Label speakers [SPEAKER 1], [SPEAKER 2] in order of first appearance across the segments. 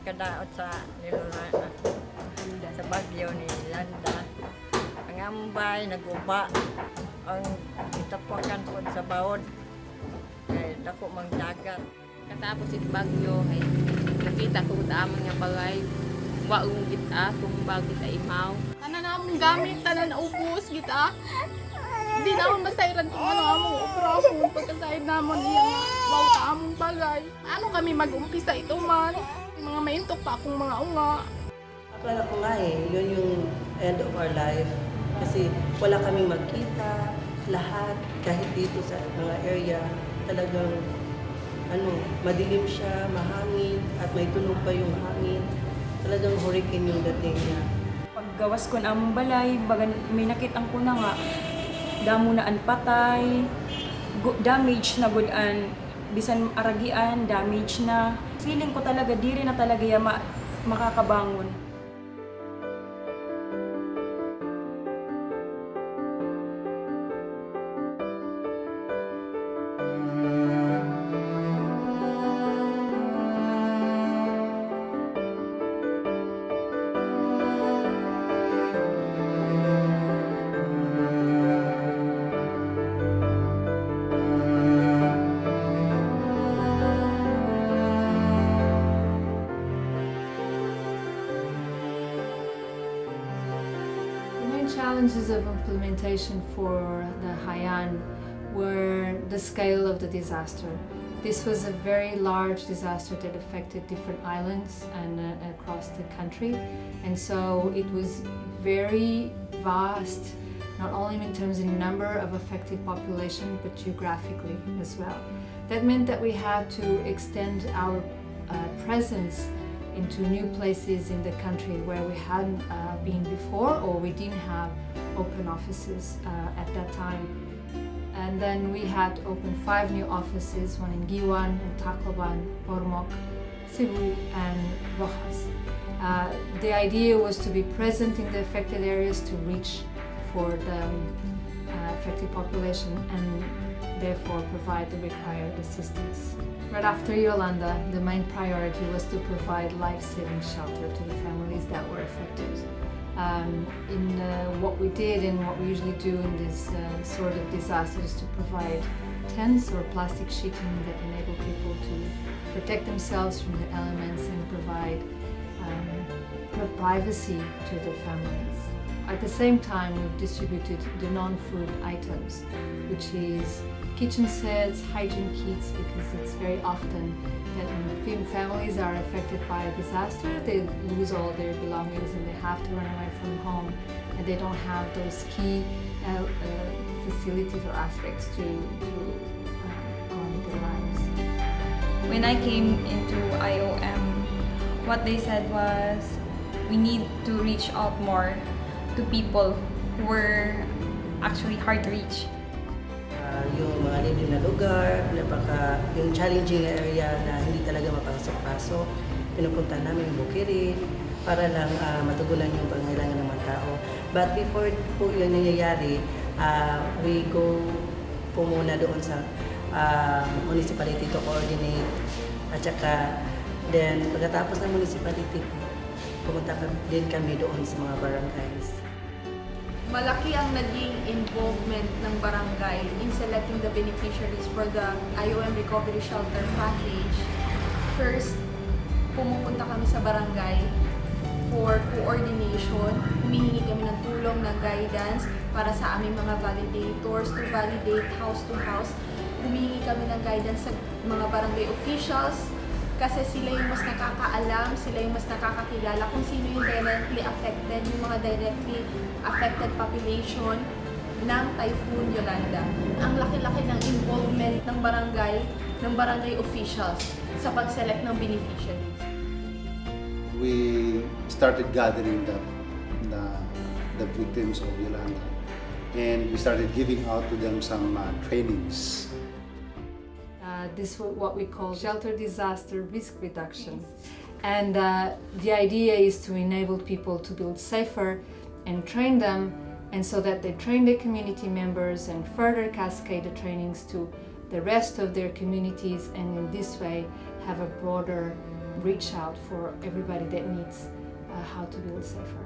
[SPEAKER 1] nakadaot sa sa bagyo ni Landa. Ang ambay, naguba, ang itapakan po sa bawod. Kaya dako mang dagat.
[SPEAKER 2] Katapos iti bagyo, ay nakita ko amon nga bagay, waong kita, kung bakit ay imaw.
[SPEAKER 3] Tanan namong gamit, tanan ubos kita. Hindi naman masayran kung ano among operasyon pagkasayad namon iyang wow ta among bagay. Ano kami mag-umpisa ito man? Yung mga maintok pa akong mga unga.
[SPEAKER 4] Akala ko nga yun yung end of our life. Kasi wala kaming magkita, lahat, kahit dito sa mga area, talagang madilim siya, mahangin, at may tunog pa yung hangin. Talagang hurricane yung dating niya.
[SPEAKER 5] Paggawas ko na among balay, bagan may nakitang ko na nga, damo na an patay, damage na good an, bisan aragian, damage na. Feeling ko talaga, diri na talaga makakabangon.
[SPEAKER 6] Challenges of implementation for the Haiyan were the scale of the disaster. This was a very large disaster that affected different islands and across the country, and so it was very vast, not only in terms of number of affected population, but geographically as well. That meant that we had to extend our presence into new places in the country where we hadn't been before, or we didn't have open offices at that time. And then we had opened 5 new offices, one in Giwan, and Tacloban, Ormoc, Cebu, and Rojas. The idea was to be present in the affected areas to reach for the affected population and therefore provide the required assistance. Right after Yolanda, the main priority was to provide life-saving shelter to the families that were affected. What we did and what we usually do in this sort of disaster is to provide tents or plastic sheeting that enable people to protect themselves from the elements and provide privacy to their families. At the same time, we've distributed the non-food items, which is kitchen sets, hygiene kits, because it's very often that when families are affected by a disaster, they lose all their belongings and they have to run away from home, and they don't have those key facilities or aspects to go on with their lives.
[SPEAKER 7] When I came into IOM, what they said was we need to reach out more to people who were actually hard to reach.
[SPEAKER 4] Yung mga lilim na lugar, yung challenging area na hindi talaga mapasok-pasok, pinupunta namin yung Bukirin para lang matugunan yung pangailangan ng mga tao. But before po yun nangyayari, we go po muna doon sa municipality to coordinate, at saka then pagkatapos ng municipality po, pumunta din kami doon sa mga barangays.
[SPEAKER 3] Malaki ang naging involvement ng barangay in selecting the beneficiaries for the IOM Recovery Shelter Package. First, pumupunta kami sa barangay for coordination. Humihingi kami ng tulong, ng guidance para sa aming mga validators to validate house to house. Humihingi kami ng guidance sa mga barangay officials kasi sila yung mas nakakaalam, sila yung mas nakakakilala kung sino yung directly affected, yung mga directly affected population ng Typhoon Yolanda. Ang laki-laki ng involvement ng barangay officials sa pag-select ng beneficiaries.
[SPEAKER 8] We started gathering the victims of Yolanda, and we started giving out to them some trainings.
[SPEAKER 6] This is what we call shelter disaster risk reduction. And the idea is to enable people to build safer and train them, and so that they train their community members and further cascade the trainings to the rest of their communities, and in this way have a broader reach out for everybody that needs how to build safer.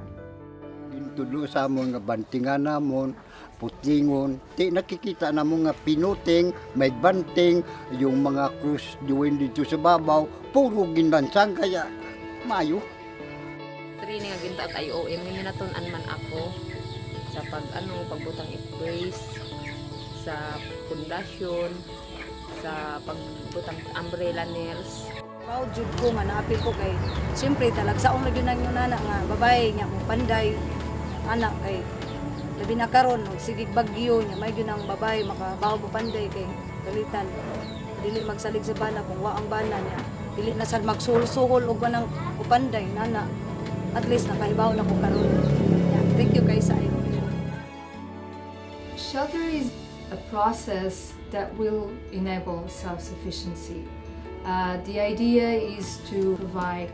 [SPEAKER 9] Intulo sa amon nga bantingan namon, putingon, ti nakikita namon nga pinuting, may banting, yung mga krus duwin dito sa babaw, puro ginbansang kaya mayo.
[SPEAKER 2] Training nga ginta at IOM, yung minatunan man ako sa pagbutang i-brace, sa pundasyon, sa pagbutang umbrella nails.
[SPEAKER 10] Proud jud ko nga naapil ko kay siyempre talagsaon lagi nang yung nana nga babae nga mo panday anak kay labi na karon sige bagyo nya may gyud ang babae makabaw mo panday kay galitan dili magsalig sa bana kung wa ang bana niya dili na sad magsuhol og manang upanday nana at least nakahibaw na ko karon. Yeah, thank you kay sa inyo.
[SPEAKER 6] Shelter is a process that will enable self-sufficiency. The idea is to provide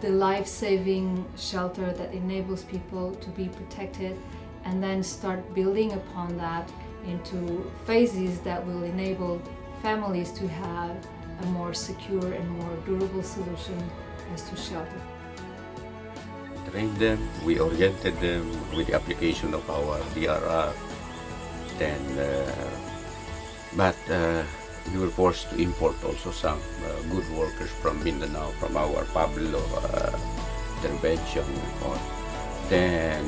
[SPEAKER 6] the life-saving shelter that enables people to be protected and then start building upon that into phases that will enable families to have a more secure and more durable solution as to shelter.
[SPEAKER 11] Trained them, we oriented them with the application of our DRR. Then, but we were forced to import also some good workers from Mindanao, from our Pablo intervention. Then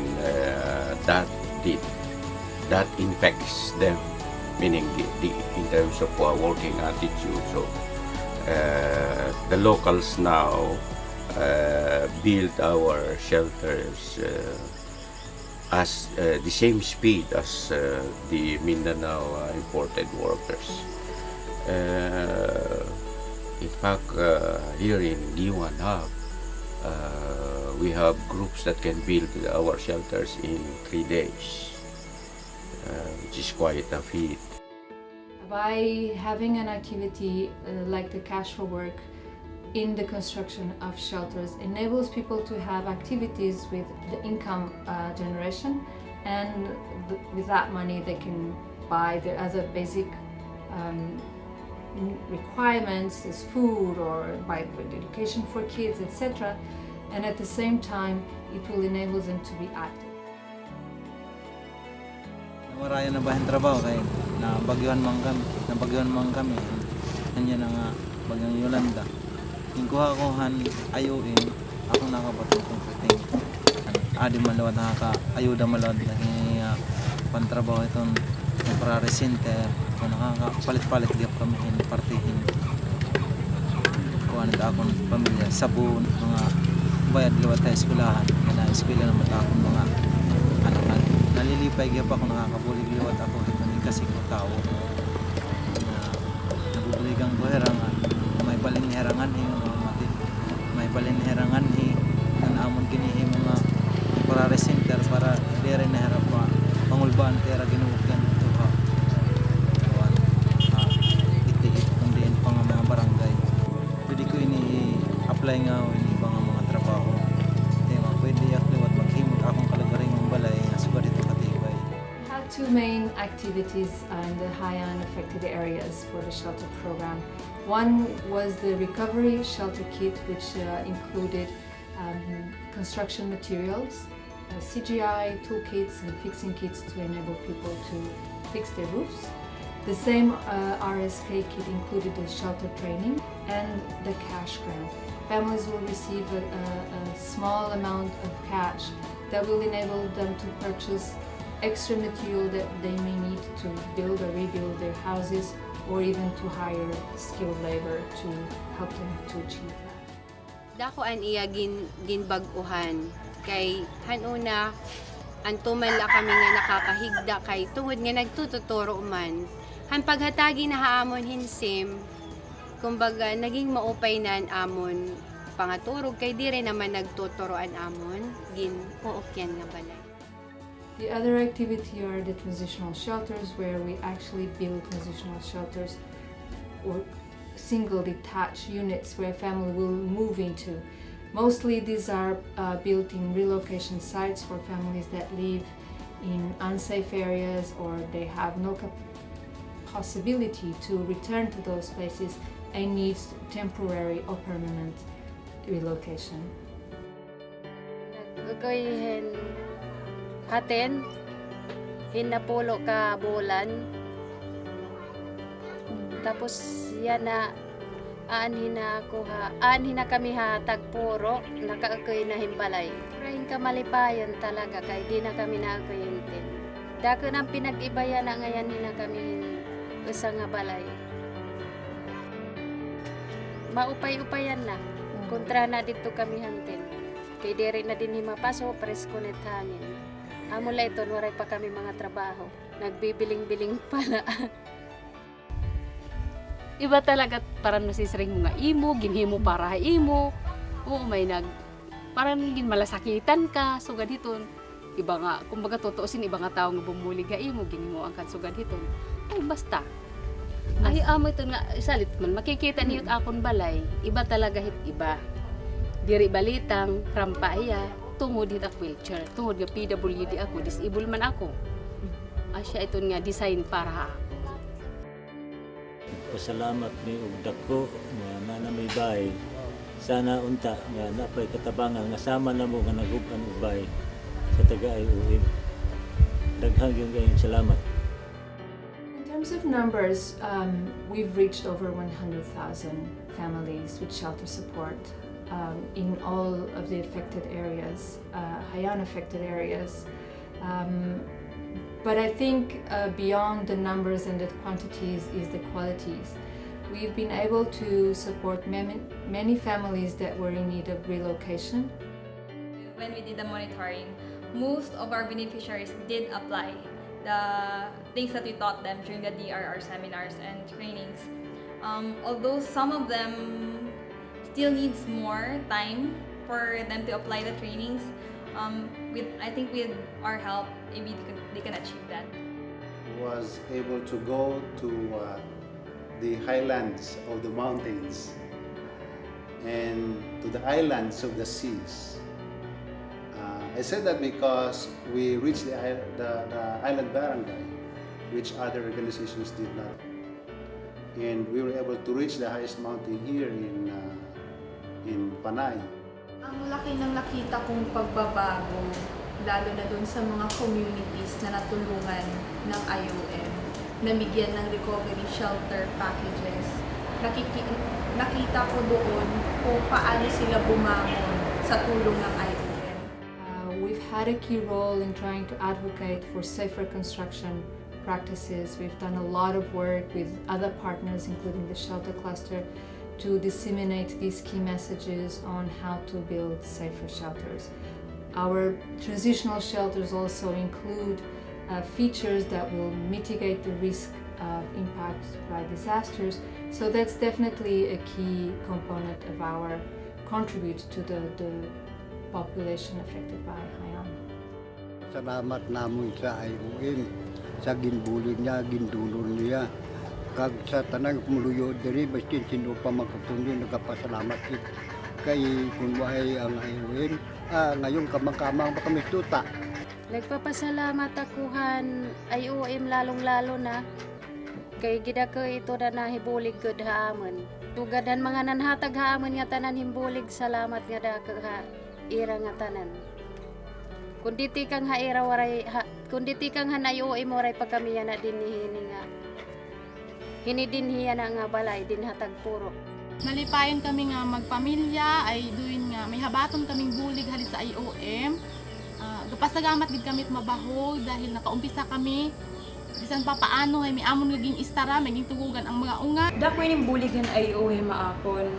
[SPEAKER 11] that infects them, meaning in terms of working attitude. So the locals now build our shelters as the same speed as the Mindanao imported workers. In fact, here in D1 Hub, we have groups that can build our shelters in 3 days, which is quite a feat.
[SPEAKER 6] By having an activity like the Cash for Work in the construction of shelters enables people to have activities with the income generation, and with that money they can buy the other basic requirements as food or buy education for kids, etc. And at the same time it will enable them to be active.
[SPEAKER 12] Maraya na ba ang trabaho kay nabagyuhan man kami. Nandiyan na nga bagyang Yolanda. Yung kuha ko ayuin, ako nakapatong kong kating. Adi malawad ayuda malawad lagi pantrabaho itong temporary center. Kung nakakapalit-palit di kami partihin. Kuha nila akong pamilya, sabon, mga bayad liwat tayo eskulahan. Eskwela naman akong mga anak. Nalilipay kaya pa kung nakakabulig liwat ako ito kasi ko tao. Nabubuligang ko herangan. May balin herangan may balin herangan kan amon kini mga temporary center para dire na harap pa pangulbaan tera ginuwag ito ha iti kung diin pa nga mga barangay pwede ko ini apply nga ini pa nga mga trabaho pwede akliwat maghimot akong kalagaring ng balay nga suga dito katibay.
[SPEAKER 6] We had two main activities in the Haiyan affected areas for the shelter program. One was the recovery shelter kit, which included construction materials, CGI toolkits and fixing kits to enable people to fix their roofs. The same RSK kit included the shelter training and the cash grant. Families will receive a small amount of cash that will enable them to purchase extra material that they may need to build or rebuild their houses, or even to hire skilled labor to help them to achieve that.
[SPEAKER 13] Dakoan iya ginbaguhan kay hanuna antumala kami nga nakakahigda kay tungod nga nagtututuro man han paghatagi na haamon hinsim kumbaga naging maupay nan amon pangaturog kay dire naman nagtuturoan amon gin puokyan nga balay.
[SPEAKER 6] The other activity are the transitional shelters, where we actually build transitional shelters or single detached units where a family will move into. Mostly these are built in relocation sites for families that live in unsafe areas or they have no possibility to return to those places and needs temporary or permanent relocation.
[SPEAKER 13] Nagkakayin hatin, hinapulo ka bulan. Tapos yan na aanhin na kami ha tagpuro, nakaakoy na himbalay. Prahin ka malipayon talaga kay di na kami naakuyintin. Dako nang pinag-ibaya na ngayon na kami usa nga balay. Maupay-upayan na. Kontra na dito kami hantin. Kay diri na din himapaso, presko net hangin. Amula ito, waray pa kami mga trabaho. Nagbibiling-biling pala. Iba talaga, parang nasisring mo nga imo, ginhimo para imo. Oo, may parang gin malasakitan ka, so ganito. Iba nga, kumbaga totoosin, iba nga tao nga bumuli ga imo, ginhimo ang so ganito. Ay, basta. Ay, amo ito nga, salit man, makikita niyo akong balay, iba talaga hit iba. Diri balitang, rampa iya, tungod hit ak wheelchair, tungod nga PWD ako, disable man ako. Asya ito nga, design para ako.
[SPEAKER 14] Pasalamat ni ugdak ko nga may bay. Sana unta nga napay katabangan nga sama na mo nga naguban ubay sa taga-IOM. Daghang yung kayong salamat.
[SPEAKER 6] In terms of numbers, we've reached over 100,000 families with shelter support in all of the affected areas, Haiyan-affected areas. But I think beyond the numbers and the quantities is the qualities. We've been able to support many families that were in need of relocation.
[SPEAKER 7] When we did the monitoring, most of our beneficiaries did apply the things that we taught them during the DRR seminars and trainings. Although some of them still needs more time for them to apply the trainings, I think with our help, maybe they can achieve that.
[SPEAKER 8] Was able to go to the highlands of the mountains and to the islands of the seas. I said that because we reached the island barangay, which other organizations did not. And we were able to reach the highest mountain here in Panay.
[SPEAKER 3] Ang laki ng nakita kong pagbabago, lalo na dun sa mga communities na natulungan ng IOM, namigyan ng recovery shelter packages. Nakita ko doon kung paano sila bumangon sa tulong ng IOM.
[SPEAKER 6] We've had a key role in trying to advocate for safer construction practices. We've done a lot of work with other partners, including the shelter cluster, to disseminate these key messages on how to build safer shelters. Our transitional shelters also include features that will mitigate the risk of impact by disasters. So that's definitely a key component of our contribute to the population affected by Haiyan.
[SPEAKER 9] Salamat namon sa IOM sa ginbulig niya, gindulon niya. Kag sa tanang kumuluyo diri baskin sino pa magkukundi nagapasalamat kay kunway ang IOM ngayon kamang-kamang pa kami tuta.
[SPEAKER 13] Nagpapasalamat akuhan IOM lalong-lalo na kay gida ko ito na nahibulig gud haamon. Tugadan mga nanhatag haamon nga tanan himbulig, salamat nga dako ha ira nga tanan. Kundi tikang ha ira waray kundi tikang han IOM waray pa kami na dinihini nga. Hinidinhiya na nga balay, din hatag puro.
[SPEAKER 15] Nalipayon kami nga magpamilya, ay duin nga may habaton kaming bulig halit sa IOM. Gapasagamat gid kami mabahog dahil nakaumpisa kami. Bisan pa paano ay may amon naging istara, maging tugugan ang mga unga.
[SPEAKER 5] Dako ning buligan IOM maakon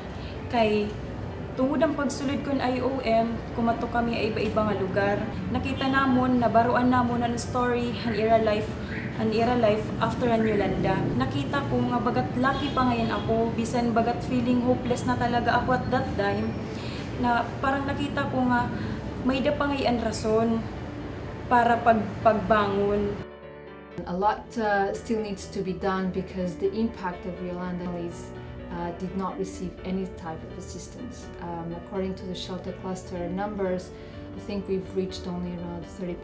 [SPEAKER 5] kay tungod ang pagsulod kon IOM, kumato kami ay iba-iba nga lugar. Nakita namon, nabaruan namon ang story, an era life after an Yolanda. Nakita ko nga bagat lucky pa ngayon ako, bisan bagat feeling hopeless na talaga ako at that time, na parang nakita ko nga may da pa ngayon rason para pagbangon.
[SPEAKER 6] A lot still needs to be done because the impact of Yolanda did not receive any type of assistance. According to the shelter cluster numbers, I think we've reached only around 30%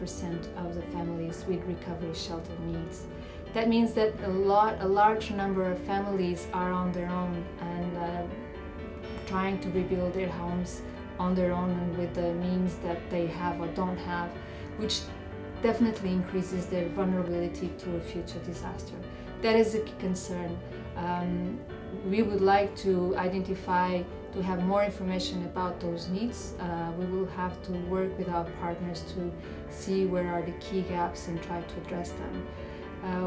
[SPEAKER 6] of the families with recovery shelter needs. That means that a large number of families are on their own and trying to rebuild their homes on their own and with the means that they have or don't have, which definitely increases their vulnerability to a future disaster. That is a key concern. We would like to identify, to have more information about those needs. We will have to work with our partners to see where are the key gaps and try to address them.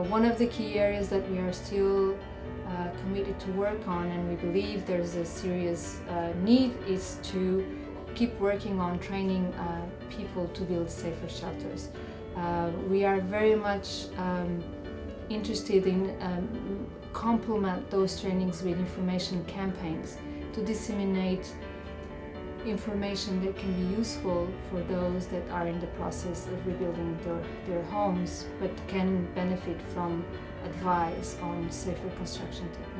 [SPEAKER 6] One of the key areas that we are still committed to work on, and we believe there's a serious need, is to keep working on training people to build safer shelters. We are very much interested in complement those trainings with information campaigns to disseminate information that can be useful for those that are in the process of rebuilding their homes, but can benefit from advice on safer construction techniques.